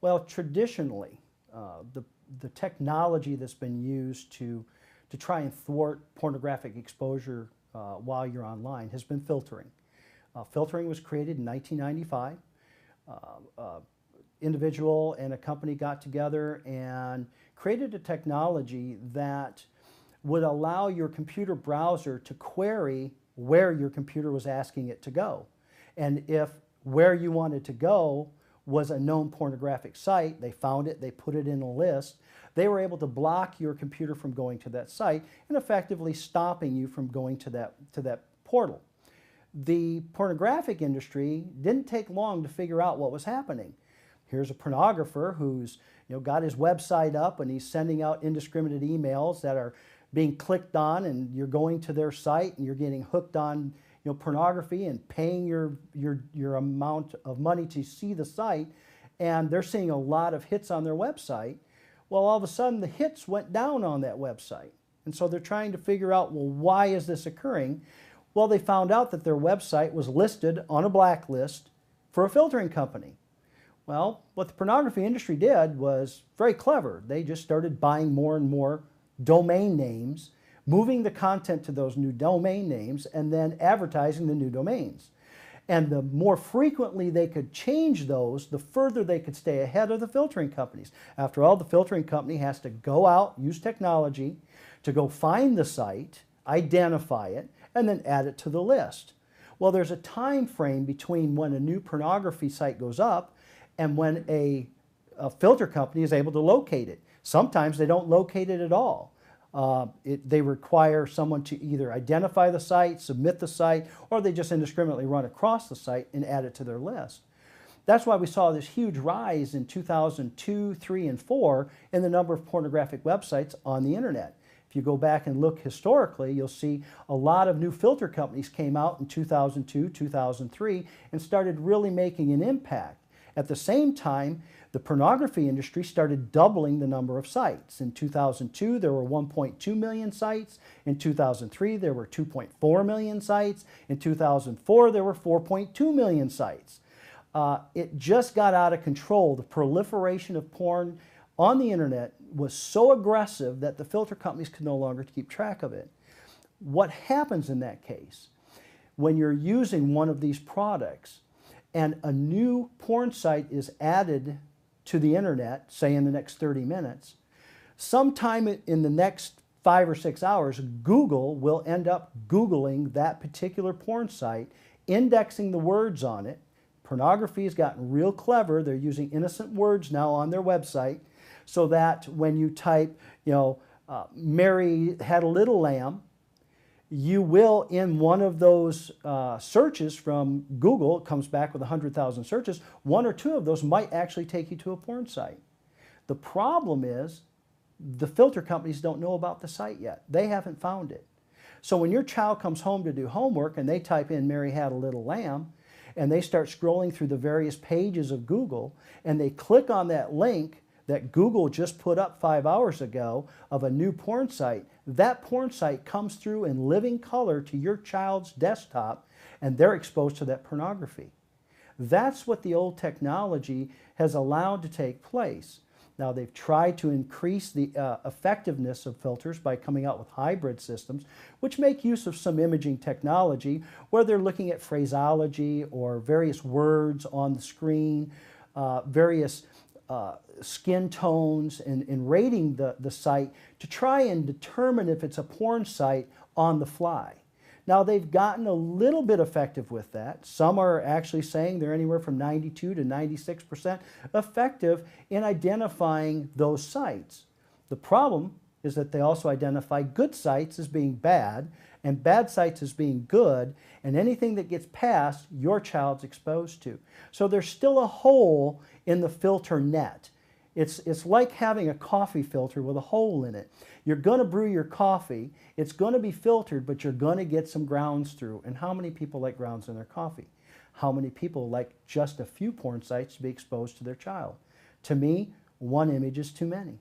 Well, traditionally, the technology that's been used to try and thwart pornographic exposure while you're online has been filtering. Filtering was created in 1995. Individual and a company got together and created a technology that would allow your computer browser to query where your computer was asking it to go. And if where you wanted to go was a known pornographic site, they found it, they put it in a list, they were able to block your computer from going to that site and effectively stopping you from going to that portal. The pornographic industry didn't take long to figure out what was happening. Here's a pornographer who's got his website up and he's sending out indiscriminate emails that are being clicked on, and you're going to their site and you're getting hooked on pornography and paying your amount of money to see the site, and they're seeing a lot of hits on their website. Well, all of a sudden the hits went down on that website, and so they're trying to figure out, well, why is this occurring? Well, they found out that their website was listed on a blacklist for a filtering company. Well, what the pornography industry did was very clever. They just started buying more and more domain names, moving the content to those new domain names, and then advertising the new domains. And the more frequently they could change those, the further they could stay ahead of the filtering companies. After all, the filtering company has to go out, use technology to go find the site, identify it, and then add it to the list. Well, there's a time frame between when a new pornography site goes up and when a filter company is able to locate it. Sometimes they don't locate it at all. They require someone to either identify the site, submit the site, or they just indiscriminately run across the site and add it to their list. That's why we saw this huge rise in 2002, 3, and 4 in the number of pornographic websites on the internet. If you go back and look historically, you'll see a lot of new filter companies came out in 2002, 2003, and started really making an impact. At the same time, the pornography industry started doubling the number of sites. In 2002, there were 1.2 million sites. In 2003, there were 2.4 million sites. In 2004, there were 4.2 million sites. It just got out of control. The proliferation of porn on the internet was so aggressive that the filter companies could no longer keep track of it. What happens in that case? When you're using one of these products and a new porn site is added to the internet, say in the next 30 minutes, sometime in the next 5 or 6 hours, Google will end up Googling that particular porn site, indexing the words on it. Pornography has gotten real clever. They're using innocent words now on their website, so that when you type, Mary had a little lamb, you will, in one of those searches from Google, it comes back with 100,000 searches, 1 or 2 of those might actually take you to a porn site. The problem is the filter companies don't know about the site yet. They haven't found it. So when your child comes home to do homework and they type in Mary had a little lamb, and they start scrolling through the various pages of Google, and they click on that link that Google just put up 5 hours ago of a new porn site, that porn site comes through in living color to your child's desktop, and they're exposed to that pornography. That's what the old technology has allowed to take place. Now, they've tried to increase the effectiveness of filters by coming out with hybrid systems, which make use of some imaging technology, where they're looking at phraseology or various words on the screen, various skin tones, and rating the site to try and determine if it's a porn site on the fly. Now, they've gotten a little bit effective with that. Some are actually saying they're anywhere from 92 to 96% effective in identifying those sites. The problem is that they also identify good sites as being bad and bad sites as being good, and anything that gets past, your child's exposed to. So there's still a hole in the filter net. It's like having a coffee filter with a hole in it. You're going to brew your coffee, it's going to be filtered, but you're going to get some grounds through. And how many people like grounds in their coffee? How many people like just a few porn sites to be exposed to their child? To me, one image is too many.